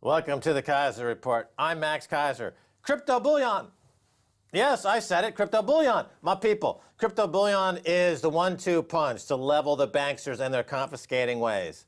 Welcome to the Keiser Report. I'm Max Keiser. Crypto bullion. Yes, I said it. Crypto bullion. My people, crypto bullion is the 1-2 punch to level the banksters and their confiscating ways.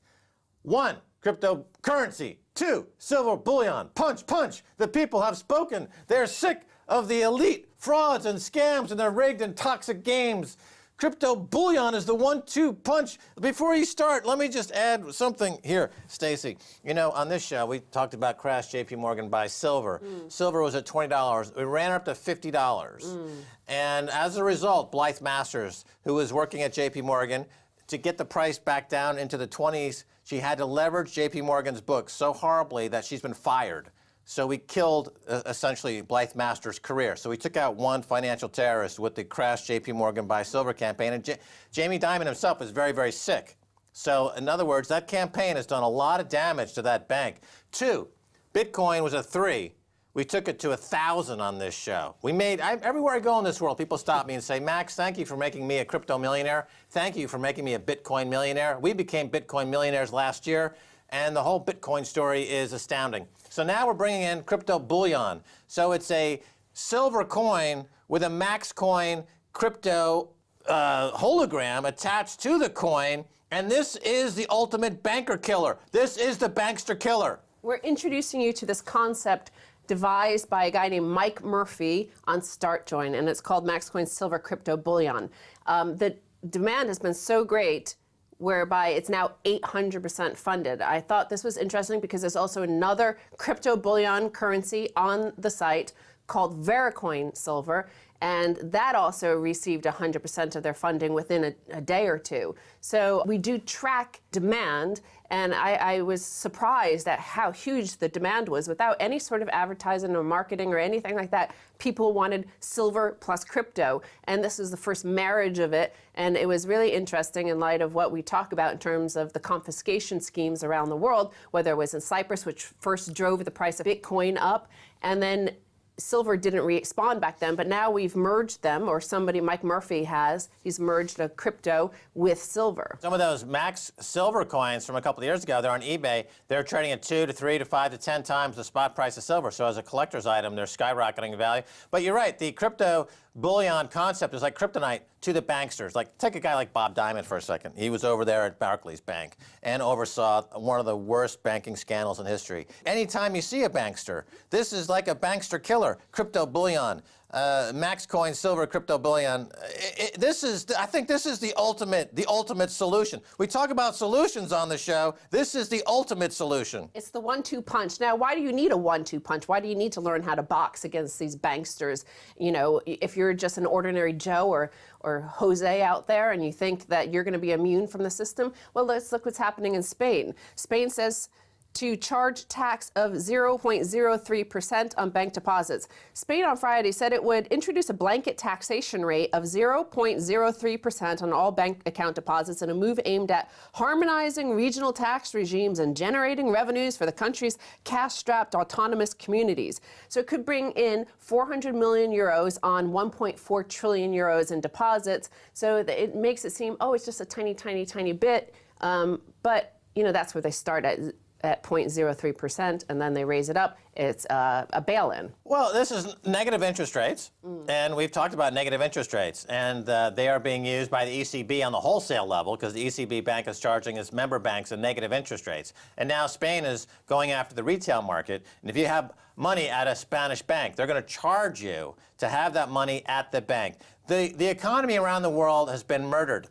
1, cryptocurrency. 2, silver bullion. Punch, punch. The people have spoken. They're sick of the elite frauds and scams and their rigged and toxic games. Crypto bullion is the 1-2 punch. Before you start, let me just add something here, Stacy. You know, on this show, we talked about crash JP Morgan buy silver. Silver was at $20. It ran up to $50. And as a result, Blythe Masters, who was working at JP Morgan, to get the price back down into the 20s, she had to leverage JP Morgan's books so horribly that she's been fired. So we killed, essentially, Blythe Masters' career. So we took out one financial terrorist with the crash JP Morgan buy silver campaign. And Jamie Dimon himself is very, very sick. So in other words, that campaign has done a lot of damage to that bank. 2, Bitcoin was a 3. We took it to 1,000 on this show. We made, everywhere I go in this world, people stop me and say, Max, thank you for making me a crypto millionaire. Thank you for making me a Bitcoin millionaire. We became Bitcoin millionaires last year. And the whole Bitcoin story is astounding. So now we're bringing in crypto bullion. So it's a silver coin with a Max coin crypto hologram attached to the coin. And this is the ultimate banker killer. This is the bankster killer. We're introducing you to this concept devised by a guy named Mike Murphy on StartJoin, and it's called MaxCoin Silver Crypto Bullion. The demand has been so great whereby it's now 800% funded. I thought this was interesting because there's also another crypto bullion currency on the site called Vericoin Silver, and that also received 100% of their funding within a day or two. So we do track demand, and I was surprised at how huge the demand was. Without any sort of advertising or marketing or anything like that, people wanted silver plus crypto, and this is the first marriage of it, and it was really interesting in light of what we talk about in terms of the confiscation schemes around the world, whether it was in Cyprus, which first drove the price of Bitcoin up, and then silver didn't respond back then, but now we've merged them, or somebody, Mike Murphy has, he's merged a crypto with silver. Some of those Max silver coins from a couple of years ago, they're on eBay, they're trading at 2 to 3 to 5 to 10 times the spot price of silver. So as a collector's item, they're skyrocketing in value. But you're right, the crypto bullion concept is like kryptonite to the banksters. Like, take a guy like Bob Diamond for a second. He was over there at Barclays Bank and oversaw one of the worst banking scandals in history. Anytime you see a bankster, this is like a bankster killer. Crypto bullion, Max coin, silver, crypto bullion. I think this is the ultimate solution. We talk about solutions on the show. This is the ultimate solution. It's the 1-2 punch. Now, why do you need a 1-2 punch? Why do you need to learn how to box against these banksters? You know, if you're just an ordinary Joe or Jose out there and you think that you're going to be immune from the system, well, let's look what's happening in Spain. Spain says to charge tax of 0.03% on bank deposits. Spain on Friday said it would introduce a blanket taxation rate of 0.03% on all bank account deposits in a move aimed at harmonizing regional tax regimes and generating revenues for the country's cash-strapped autonomous communities. So it could bring in 400 million euros on 1.4 trillion euros in deposits. So it makes it seem, oh, it's just a tiny, tiny, tiny bit. But, you know, that's where they start at 0.03%, and then they raise it up. It's a bail-in. Well, this is negative interest rates, and we've talked about negative interest rates, and they are being used by the ECB on the wholesale level because the ECB bank is charging its member banks a negative interest rates. And now Spain is going after the retail market, and if you have money at a Spanish bank, they're going to charge you to have that money at the bank. The economy around the world has been murdered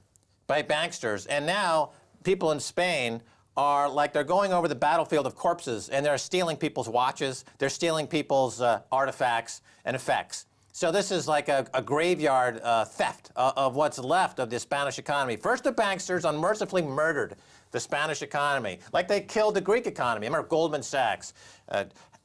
by banksters, and now people in Spain are like they're going over the battlefield of corpses, and they're stealing people's watches, they're stealing people's artifacts and effects. So this is like a graveyard theft of what's left of the Spanish economy. First, the banksters unmercifully murdered the Spanish economy, like they killed the Greek economy. Remember Goldman Sachs,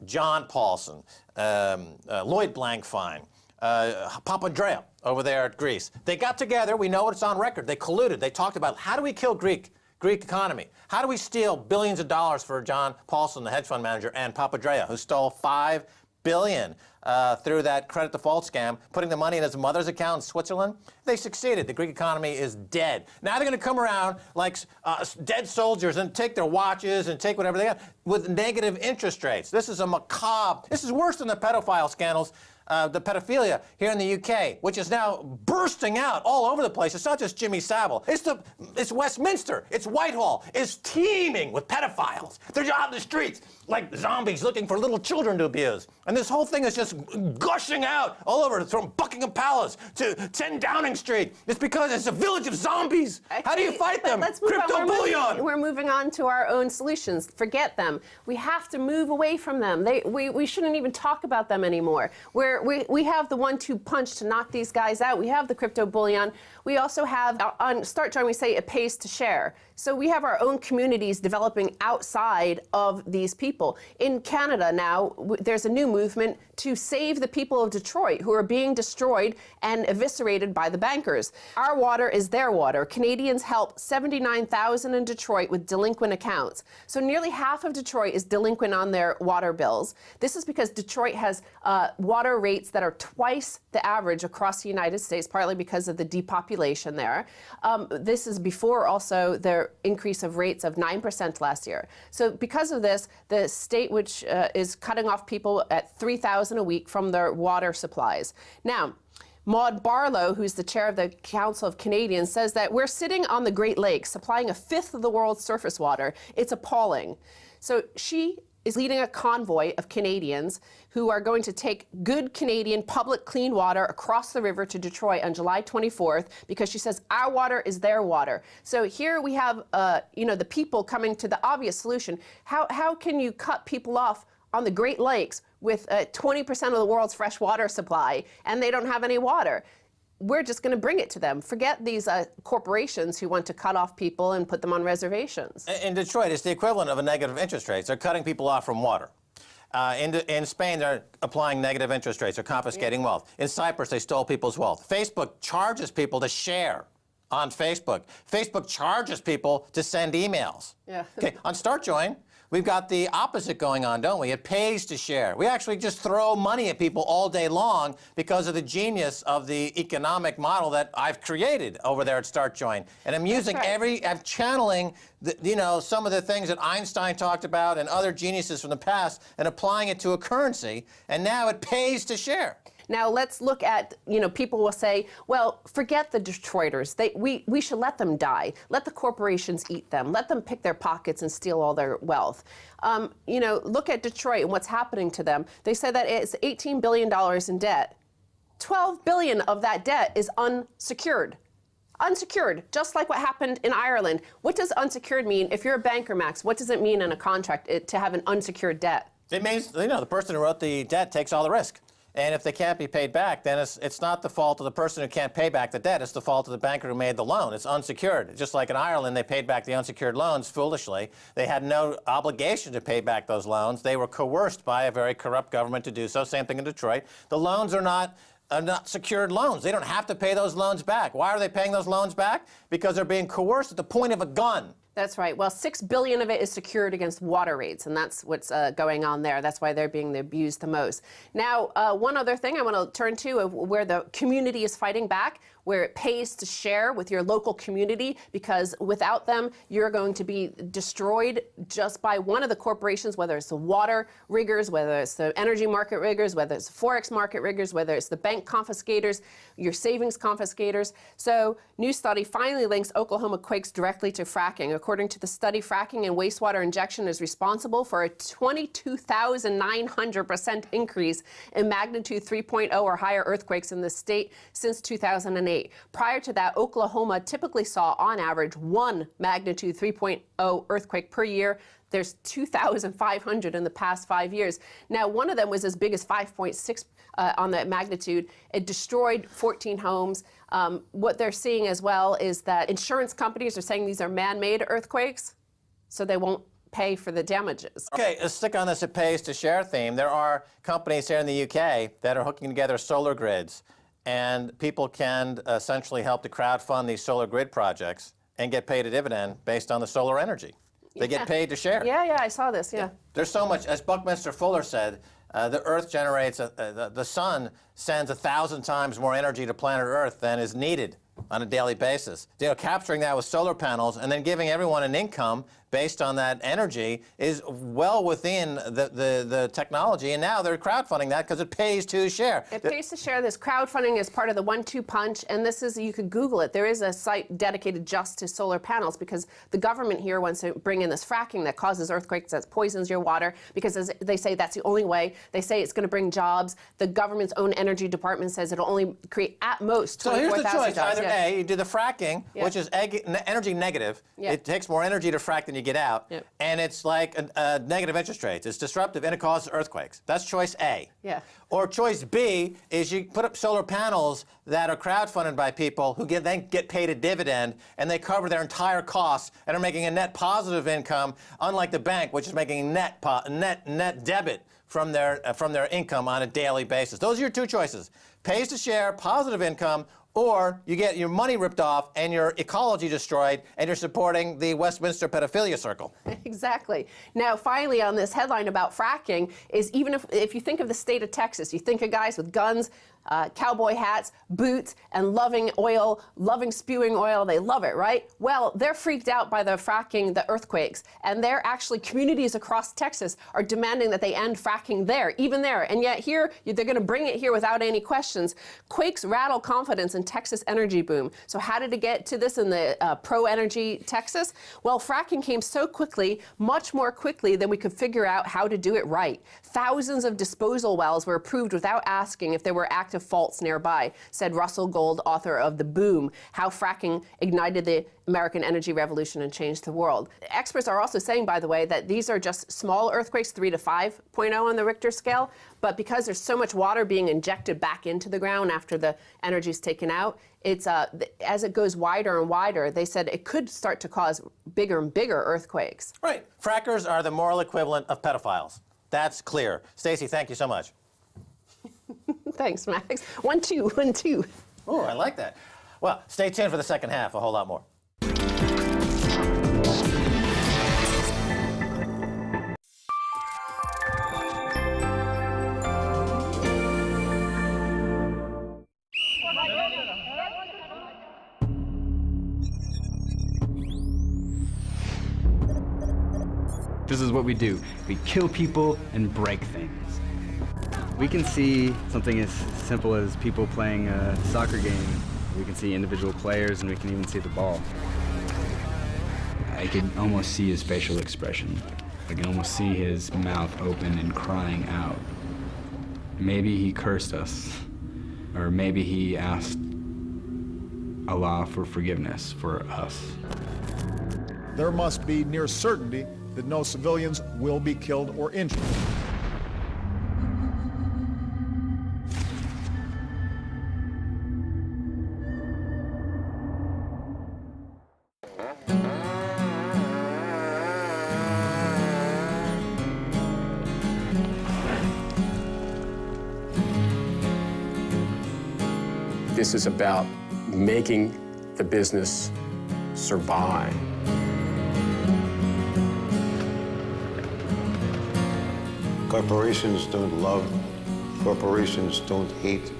John Paulson, Lloyd Blankfein, Papandreou over there at Greece. They got together, we know it's on record, they colluded, they talked about how do we kill Greek economy? How do we steal billions of dollars for John Paulson, the hedge fund manager, and Papandreou, who stole $5 billion through that credit default scam, putting the money in his mother's account in Switzerland. They succeeded. The Greek economy is dead. Now they're going to come around like dead soldiers and take their watches and take whatever they got with negative interest rates. This is a macabre. This is worse than the pedophile scandals. The pedophilia here in the UK, which is now bursting out all over the place. It's not just Jimmy Savile. It's Westminster. It's Whitehall. It's teeming with pedophiles. They're out in the streets like zombies looking for little children to abuse. And this whole thing is just gushing out all over from Buckingham Palace to 10 Downing Street. It's because it's a village of zombies. How do you fight them? Crypto bullion. We're moving on to our own solutions. Forget them. We have to move away from them. We shouldn't even talk about them anymore. We have the 1-2 punch to knock these guys out. We have the crypto bullion. We also have, on Start Join, we say it pays to share. So we have our own communities developing outside of these people. In Canada now, there's a new movement to save the people of Detroit who are being destroyed and eviscerated by the bankers. Our water is their water. Canadians help 79,000 in Detroit with delinquent accounts. So nearly half of Detroit is delinquent on their water bills. This is because Detroit has water rates that are twice the average across the United States, partly because of the depopulation there. This is before also their increase of rates of 9% last year. So because of this, the state, which is cutting off people at $3,000 a week from their water supplies. Now, Maud Barlow, who's the chair of the Council of Canadians, says that we're sitting on the Great Lakes, supplying a fifth of the world's surface water. It's appalling. So she is leading a convoy of Canadians who are going to take good Canadian public clean water across the river to Detroit on July 24th, because she says our water is their water. So here we have, the people coming to the obvious solution. How can you cut people off on the Great Lakes with 20% of the world's fresh water supply and they don't have any water? We're just going to bring it to them. Forget these corporations who want to cut off people and put them on reservations. In Detroit, it's the equivalent of a negative interest rate. They're cutting people off from water. In Spain, they're applying negative interest rates. They're confiscating wealth. In Cyprus, they stole people's wealth. Facebook charges people to share on Facebook. Facebook charges people to send emails. Yeah. Okay, on Start Join, we've got the opposite going on, don't we? It pays to share. We actually just throw money at people all day long because of the genius of the economic model that I've created over there at Start Join. And I'm using I'm channeling some of the things that Einstein talked about and other geniuses from the past and applying it to a currency, and now it pays to share. Now let's look at, people will say, well, forget the Detroiters. We should let them die. Let the corporations eat them. Let them pick their pockets and steal all their wealth. Look at Detroit and what's happening to them. They say that it's $18 billion in debt. $12 billion of that debt is unsecured. Unsecured, just like what happened in Ireland. What does unsecured mean? If you're a banker, Max, what does it mean in a contract to have an unsecured debt? It means, the person who wrote the debt takes all the risk. And if they can't be paid back, then it's not the fault of the person who can't pay back the debt. It's the fault of the banker who made the loan. It's unsecured. Just like in Ireland, they paid back the unsecured loans foolishly. They had no obligation to pay back those loans. They were coerced by a very corrupt government to do so. Same thing in Detroit. The loans are not secured loans. They don't have to pay those loans back. Why are they paying those loans back? Because they're being coerced at the point of a gun. That's right. Well, $6 billion of it is secured against water rates, and that's what's going on there. That's why they're being abused the most. Now, one other thing I want to turn to where the community is fighting back, where it pays to share with your local community, because without them, you're going to be destroyed just by one of the corporations, whether it's the water riggers, whether it's the energy market riggers, whether it's the forex market riggers, whether it's the bank confiscators, your savings confiscators. So, new study finally links Oklahoma quakes directly to fracking. According to the study, fracking and wastewater injection is responsible for a 22,900% increase in magnitude 3.0 or higher earthquakes in the state since 2008. Prior to that, Oklahoma typically saw, on average, one magnitude 3.0 earthquake per year. There's 2,500 in the past 5 years. Now, one of them was as big as 5.6 on that magnitude. It destroyed 14 homes. What they're seeing as well is that insurance companies are saying these are man-made earthquakes, so they won't pay for the damages. Okay, let's stick on this it pays to share theme. There are companies here in the UK that are hooking together solar grids, and people can essentially help to crowdfund these solar grid projects and get paid a dividend based on the solar energy. They get paid to share. Yeah, I saw this, yeah. There's so much, as Buckminster Fuller said, the Earth generates, the sun sends 1,000 times more energy to planet Earth than is needed on a daily basis. You know, capturing that with solar panels and then giving everyone an income based on that energy is well within the technology, and now they're crowdfunding that because it pays to share. It pays to share. This crowdfunding is part of the 1-2 punch, and this is, you could Google it. There is a site dedicated just to solar panels because the government here wants to bring in this fracking that causes earthquakes, that poisons your water, because as they say that's the only way. They say it's going to bring jobs. The government's own energy department says it'll only create at most 24,000 So here's the choice. jobs. Either A, you do the fracking, which is energy negative. It takes more energy to frack than you get out. And it's like negative interest rates. It's disruptive and it causes earthquakes. That's choice A. Or choice B is you put up solar panels that are crowdfunded by people who then get paid a dividend, and they cover their entire costs and are making a net positive income, unlike the bank, which is making net debit from their income on a daily basis. Those are your two choices. Pays to share, positive income, or you get your money ripped off and your ecology destroyed, and you're supporting the Westminster pedophilia circle. Exactly. Now, finally, on this headline about fracking, is even if you think of the state of Texas, you think of guys with guns, cowboy hats, boots, and loving oil, loving spewing oil. They love it, right? Well, they're freaked out by the fracking, the earthquakes, and they're actually, communities across Texas are demanding that they end fracking there, even there. And yet here, they're going to bring it here without any questions. Quakes rattle confidence in Texas energy boom. So how did it get to this in the pro-energy Texas? Well, fracking came so quickly, much more quickly than we could figure out how to do it right. Thousands of disposal wells were approved without asking if there were active faults nearby, said Russell Gold, author of The Boom, How Fracking Ignited the American Energy Revolution and Changed the World. Experts are also saying, by the way, that these are just small earthquakes, 3 to 5.0 on the Richter scale, but because there's so much water being injected back into the ground after the energy is taken out, it's as it goes wider and wider, they said it could start to cause bigger and bigger earthquakes. Right. Frackers are the moral equivalent of pedophiles. That's clear. Stacy, thank you so much. Thanks, Max. 1-2, 1-2. Oh, I like that. Well, stay tuned for the second half, a whole lot more. This is what we do. We kill people and break things. We can see something as simple as people playing a soccer game. We can see individual players, and we can even see the ball. I can almost see his facial expression. I can almost see his mouth open and crying out. Maybe he cursed us, or maybe he asked Allah for forgiveness for us. There must be near certainty that no civilians will be killed or injured. This is about making the business survive. Corporations don't love. Corporations don't hate.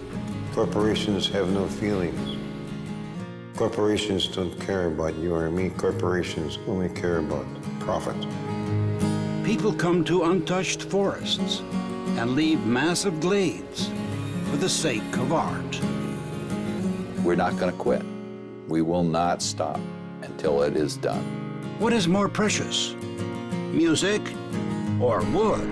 Corporations have no feelings. Corporations don't care about you or me. Corporations only care about profit. People come to untouched forests and leave massive glades for the sake of art. We're not going to quit. We will not stop until it is done. What is more precious, music or wood?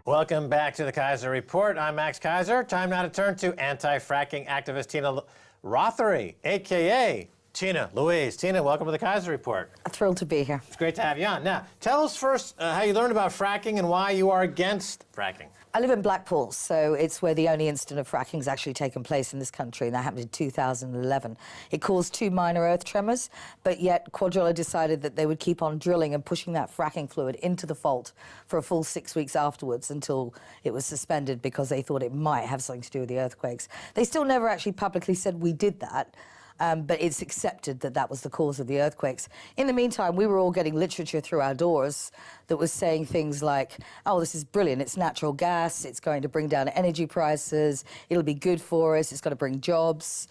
Welcome back to the Keiser Report. I'm Max Keiser. Time now to turn to anti-fracking activist Tina Rothery, a.k.a. Tina Louise. Tina, welcome to the Keiser Report. Thrilled to be here. It's great to have you on. Now, tell us first how you learned about fracking and why you are against fracking. I live in Blackpool, so it's where the only incident of fracking has actually taken place in this country, and that happened in 2011. It caused 2 minor earth tremors, but yet Cuadrilla decided that they would keep on drilling and pushing that fracking fluid into the fault for a full 6 weeks afterwards until it was suspended because they thought it might have something to do with the earthquakes. They still never actually publicly said we did that. But it's accepted that that was the cause of the earthquakes. In the meantime, we were all getting literature through our doors that was saying things like, oh, this is brilliant, it's natural gas, it's going to bring down energy prices, it'll be good for us, it's going to bring jobs.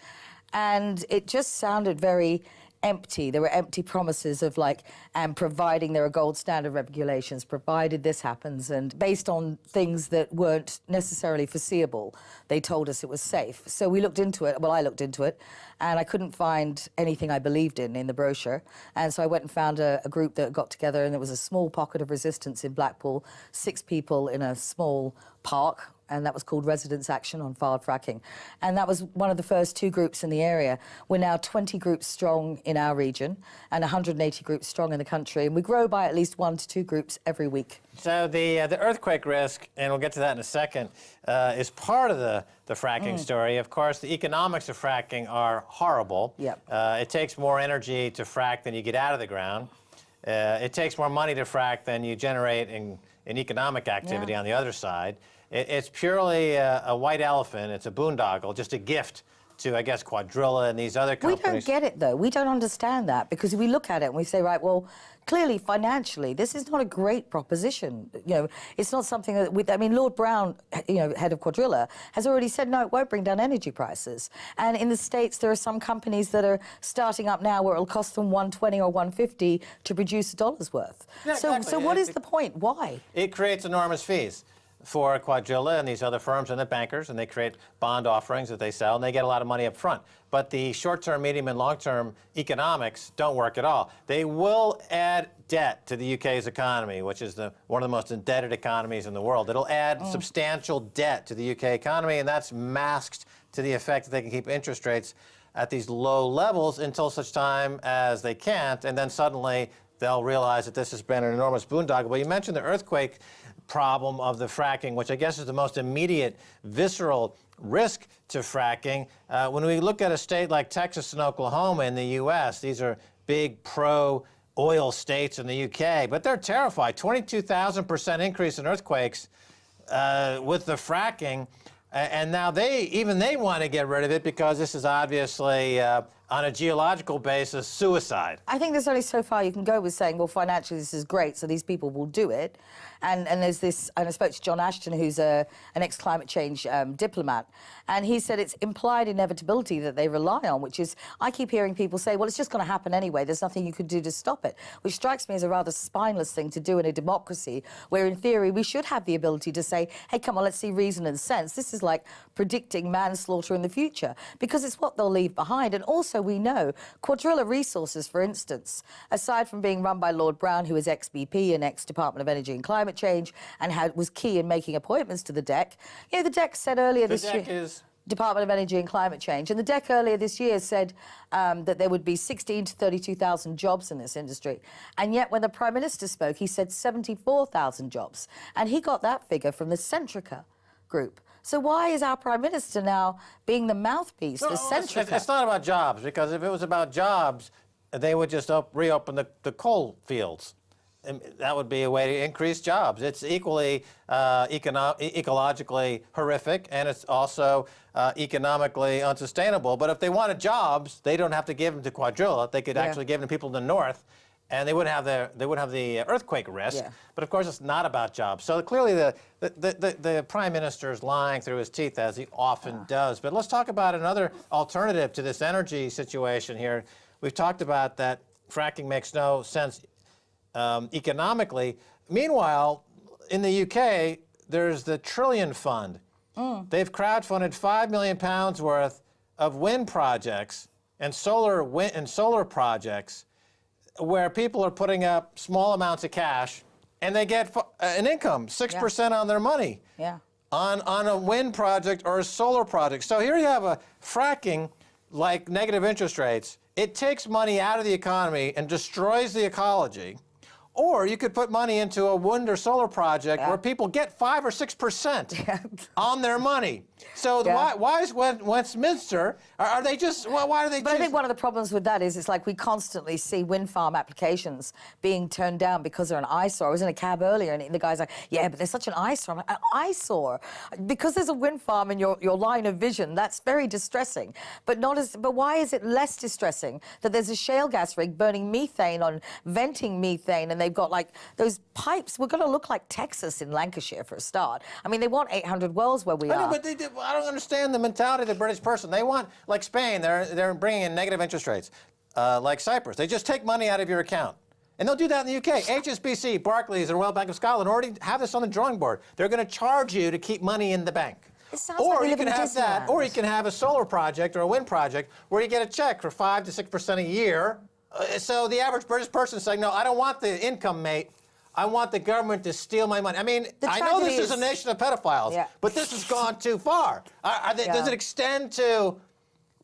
And it just sounded very empty. There were empty promises of providing there are gold standard regulations, provided this happens, and based on things that weren't necessarily foreseeable, they told us it was safe. So we looked into it, well, I looked into it, and I couldn't find anything I believed in the brochure. And so I went and found a group that got together, and there was a small pocket of resistance in Blackpool, 6 people in a small park, and that was called Residents' Action on Failed Fracking. And that was one of the first 2 groups in the area. We're now 20 groups strong in our region and 180 groups strong in the country, and we grow by at least 1 to 2 groups every week. So the earthquake risk, and we'll get to that in a second, is part of the fracking story. Of course, the economics of fracking are horrible. Yep. It takes more energy to frack than you get out of the ground. It takes more money to frack than you generate in economic activity on the other side. It's purely a white elephant. It's a boondoggle, just a gift to, I guess, Cuadrilla and these other companies. We don't get it, though. We don't understand that, because we look at it and we say, right, well, clearly, financially, this is not a great proposition. You know, it's not something that, I mean, Lord Brown, head of Cuadrilla, has already said, no, it won't bring down energy prices. And in the States, there are some companies that are starting up now where it'll cost them $120 or $150 to produce $1 worth. Yeah, exactly. So what is the point? Why? It creates enormous fees for Cuadrilla and these other firms and the bankers, and they create bond offerings that they sell, and they get a lot of money up front. But the short-term, medium, and long-term economics don't work at all. They will add debt to the UK's economy, which is one of the most indebted economies in the world. It'll add substantial debt to the UK economy, and that's masked to the effect that they can keep interest rates at these low levels until such time as they can't, and then suddenly they'll realize that this has been an enormous boondoggle. But you mentioned the earthquake problem of the fracking, which I guess is the most immediate, visceral risk to fracking. When we look at a state like Texas and Oklahoma in the U.S., these are big pro-oil states in the UK, but they're terrified. 22,000% increase in earthquakes with the fracking, and now they want to get rid of it because this is obviously on a geological basis, suicide. I think there's only so far you can go with saying, well, financially this is great, so these people will do it. And there's this, and I spoke to John Ashton, who's an ex-climate change diplomat, and he said it's implied inevitability that they rely on, which is, I keep hearing people say, well, it's just going to happen anyway, there's nothing you could do to stop it, which strikes me as a rather spineless thing to do in a democracy, where in theory we should have the ability to say, hey, come on, let's see reason and sense. This is like predicting manslaughter in the future, because it's what they'll leave behind. And also we know Cuadrilla Resources, for instance, aside from being run by Lord Brown, who is ex-BP and ex-Department of Energy and Climate Change, and was key in making appointments to the DEC. You know, the DEC said earlier this year... The DEC is? Department of Energy and Climate Change. And the DEC earlier this year said that there would be 16,000 to 32,000 jobs in this industry. And yet when the Prime Minister spoke, he said 74,000 jobs. And he got that figure from the Centrica group. So why is our Prime Minister now being the mouthpiece, the Centrica? It's not about jobs, because if it was about jobs, they would just reopen the coal fields. And that would be a way to increase jobs. It's equally ecologically horrific, and it's also economically unsustainable. But if they wanted jobs, they don't have to give them to Cuadrilla. They could actually give them to people in the north, and they wouldn't have the earthquake risk. Yeah. But of course, it's not about jobs. So clearly, the Prime Minister is lying through his teeth, as he often does. But let's talk about another alternative to this energy situation here. We've talked about that fracking makes no sense economically. Meanwhile, in the UK, there's the Trillion Fund. They've crowdfunded £5 million worth of wind projects and solar projects where people are putting up small amounts of cash, and they get an income, 6% on their money, on a wind project or a solar project. So here you have a fracking like negative interest rates, it takes money out of the economy and destroys the ecology. Or you could put money into a wind or solar project where people get 5 or 6% on their money. So why is Westminster? Are they just? Why are they? But I think one of the problems with that is it's like we constantly see wind farm applications being turned down because they're an eyesore. I was in a cab earlier and the guy's like, "Yeah, but they're such an eyesore." I'm like, "An eyesore? Because there's a wind farm in your line of vision. That's very distressing. But not as. But why is it less distressing that there's a shale gas rig burning methane on venting methane and they've got like those pipes? We're going to look like Texas in Lancashire for a start. I mean, they want 800 wells where we are. I know, but I don't understand the mentality of the British person. They want, like Spain, they're bringing in negative interest rates. Like Cyprus, they just take money out of your account. And they'll do that in the UK. HSBC, Barclays, and Royal Bank of Scotland already have this on the drawing board. They're going to charge you to keep money in the bank. It sounds Or like we you live can in have that, Disneyland. or you can have a solar project or a wind project where you get a check for 5 to 6% a year. So the average British person is saying, no, I don't want the income, mate. I want the government to steal my money. I mean, I know this is a nation of pedophiles, but this has gone too far. Does it extend to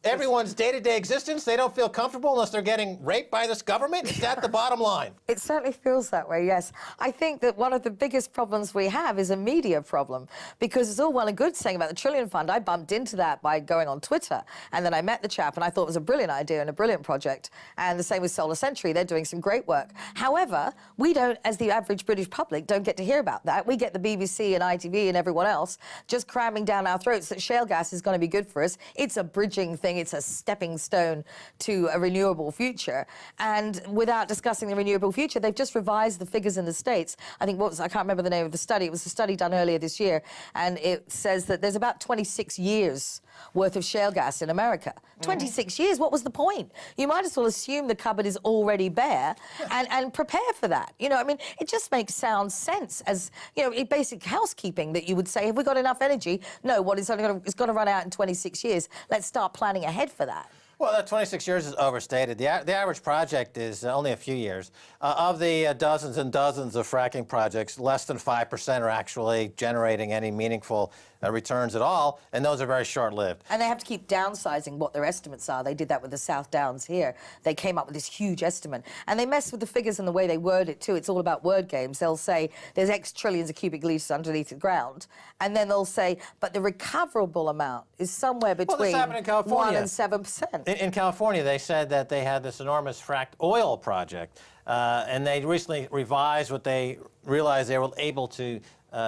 everyone's day-to-day existence? They don't feel comfortable unless they're getting raped by this government? Is that the bottom line? It certainly feels that way, yes. I think that one of the biggest problems we have is a media problem, because it's all well and good saying about the Trillion Fund. I bumped into that by going on Twitter, and then I met the chap, and I thought it was a brilliant idea and a brilliant project. And the same with Solar Century. They're doing some great work. However, we don't, as the average British public, don't get to hear about that. We get the BBC and ITV and everyone else just cramming down our throats that shale gas is going to be good for us. It's a bridging thing. It's a stepping stone to a renewable future. And without discussing the renewable future, they've just revised the figures in the States. I think I can't remember the name of the study. It was a study done earlier this year, and it says that there's about 26 years worth of shale gas in America. 26 years, what was the point? You might as well assume the cupboard is already bare and prepare for that. You know, I mean, it just makes sound sense as, you know, basic housekeeping that you would say, have we got enough energy? No, it's going to run out in 26 years. Let's start planning ahead for that. Well, that 26 years is overstated. The average project is only a few years. Of the dozens and dozens of fracking projects, less than 5% are actually generating any meaningful returns at all, and those are very short-lived. And they have to keep downsizing what their estimates are. They did that with the South Downs here. They came up with this huge estimate. And they mess with the figures and the way they word it, too. It's all about word games. They'll say there's X trillions of cubic litres underneath the ground, and then they'll say, but the recoverable amount is somewhere between 1 and 7%. In California, they said that they had this enormous fracked oil project, and they recently revised what they realized they were able to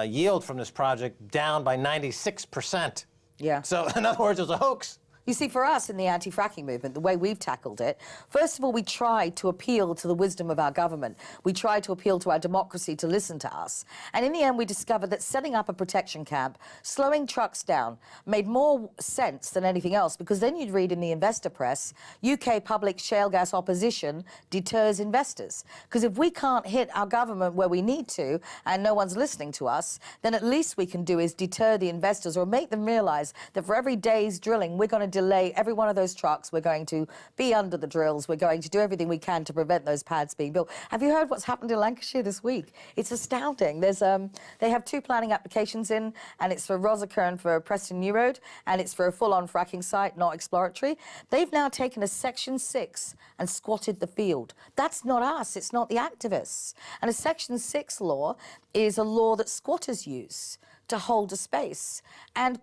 yield from this project down by 96%. Yeah. So, in other words, it was a hoax. You see, for us in the anti-fracking movement, the way we've tackled it, first of all, we tried to appeal to the wisdom of our government. We tried to appeal to our democracy to listen to us. And in the end, we discovered that setting up a protection camp, slowing trucks down, made more sense than anything else, because then you'd read in the investor press, UK public shale gas opposition deters investors. Because if we can't hit our government where we need to, and no one's listening to us, then at least we can do is deter the investors or make them realize that for every day's drilling, we're going to delay every one of those trucks. We're going to be under the drills. We're going to do everything we can to prevent those pads being built. Have you heard what's happened in Lancashire this week? It's astounding. There's they have 2 planning applications in, and it's for Rosica and for Preston New Road, and it's for a full-on fracking site, not exploratory. They've now taken a Section 6 and squatted the field. That's not us. It's not the activists. And a Section 6 law is a law that squatters use to hold a space. And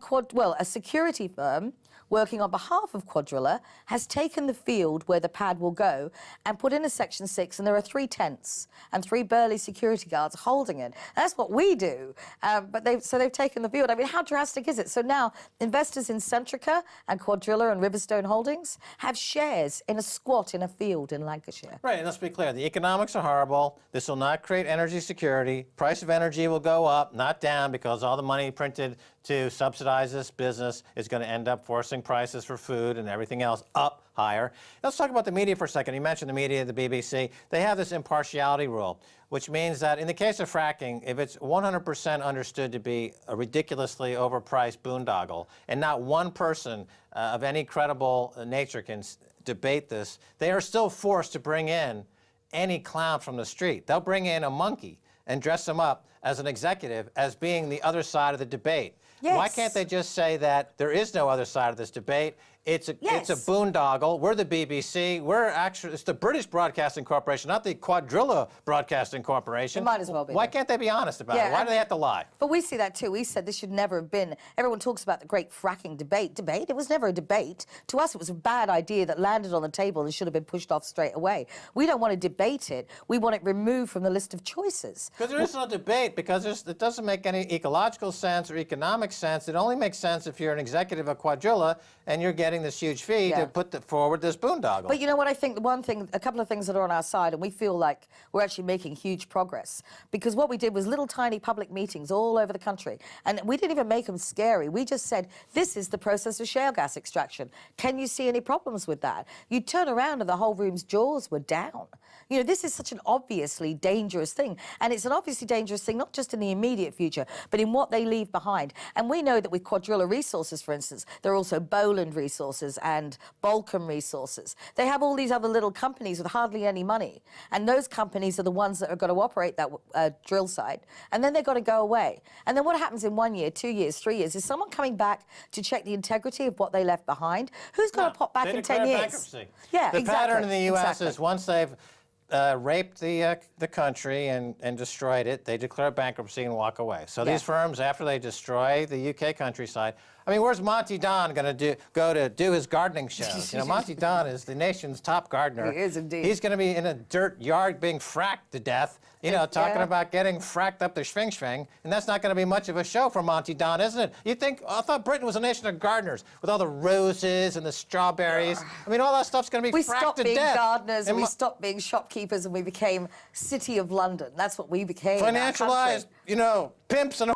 a security firm working on behalf of Cuadrilla has taken the field where the pad will go and put in a Section 6, and there are 3 tents and 3 burly security guards holding it. That's what we do. But they've taken the field. I mean, how drastic is it? So now investors in Centrica and Cuadrilla and Riverstone Holdings have shares in a squat in a field in Lancashire. Right, and let's be clear. The economics are horrible. This will not create energy security. Price of energy will go up, not down, because all the money printed to subsidize this business is going to end up forcing prices for food and everything else up higher. Let's talk about the media for a second. You mentioned the media, the BBC. They have this impartiality rule, which means that in the case of fracking, if it's 100% understood to be a ridiculously overpriced boondoggle, and not one person of any credible nature can debate this, they are still forced to bring in any clown from the street. They'll bring in a monkey and dress him up as an executive as being the other side of the debate. Yes. Why can't they just say that there is no other side of this debate? It's a Yes. boondoggle. We're the BBC. It's the British Broadcasting Corporation, not the Cuadrilla Broadcasting Corporation. It might as well be. Why though. can't they be honest about it? Why do they have to lie? But we see that too. We said this should never have been. Everyone talks about the great fracking debate. It was never a debate. To us, it was a bad idea that landed on the table and should have been pushed off straight away. We don't want to debate it. We want it removed from the list of choices. Because there is no debate, because it doesn't make any ecological sense or economic sense. It only makes sense if you're an executive of Cuadrilla and you're getting this huge fee to put forward this boondoggle. But you know what? I think a couple of things that are on our side, and we feel like we're actually making huge progress. Because what we did was little tiny public meetings all over the country. And we didn't even make them scary. We just said, this is the process of shale gas extraction. Can you see any problems with that? You turn around and the whole room's jaws were down. You know, this is such an obviously dangerous thing. And it's an obviously dangerous thing, not just in the immediate future, but in what they leave behind. And we know that with Cuadrilla Resources, for instance, there are also Boland Resources and Balkan Resources. They have all these other little companies with hardly any money. And those companies are the ones that are going to operate that drill site. And then they've got to go away. And then what happens in 1 year, 2 years, 3 years? Is someone coming back to check the integrity of what they left behind? Who's going to pop back in 10 years? Bankruptcy. Yeah, the exactly. pattern in the U.S. exactly. is once they've raped the country and destroyed it, they declare bankruptcy and walk away. So these firms, after they destroy the UK countryside, I mean, where's Monty Don going to go to do his gardening shows? You know, Monty Don is the nation's top gardener. He is indeed. He's going to be in a dirt yard being fracked to death, you know, talking about getting fracked up the schwing, and that's not going to be much of a show for Monty Don, isn't it? You think, I thought Britain was a nation of gardeners with all the roses and the strawberries. I mean, all that stuff's going to be fracked to death. We stopped being gardeners and we stopped being shopkeepers and we became City of London. That's what we became. Financialized, you know, pimps and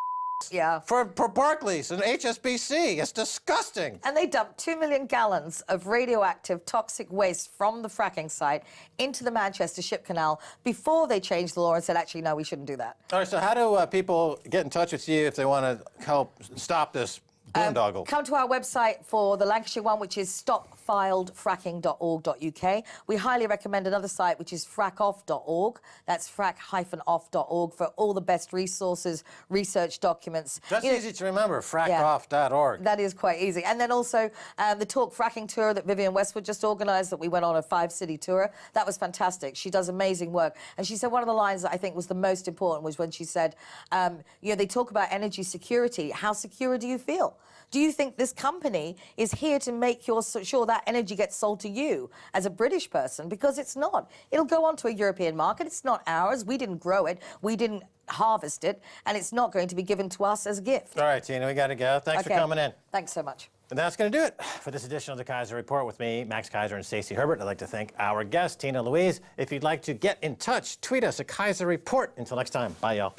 for Barclays and HSBC. It's disgusting. And they dumped 2 million gallons of radioactive toxic waste from the fracking site into the Manchester Ship Canal before they changed the law and said, actually, no, we shouldn't do that. All right, so how do people get in touch with you if they want to help stop this boondoggle? Come to our website for the Lancashire one, which is stopfiledfracking.org.uk. We highly recommend another site, which is frackoff.org. That's frack-off.org for all the best resources, research documents. That's easy to remember, frackoff.org. That is quite easy. And then also the Talk Fracking tour that Vivienne Westwood just organised, that we went on a 5-city tour. That was fantastic. She does amazing work. And she said one of the lines that I think was the most important was when she said, you know, they talk about energy security. How secure do you feel? Do you think this company is here to make sure that energy gets sold to you as a British person? Because it's not. It'll go on to a European market. It's not ours. We didn't grow it. We didn't harvest it. And it's not going to be given to us as a gift. All right, Tina, we got to go. Thanks for coming in. Thanks so much. And that's going to do it for this edition of the Keiser Report with me, Max Keiser and Stacy Herbert. I'd like to thank our guest, Tina Louise. If you'd like to get in touch, tweet us at Keiser Report. Until next time, bye, y'all.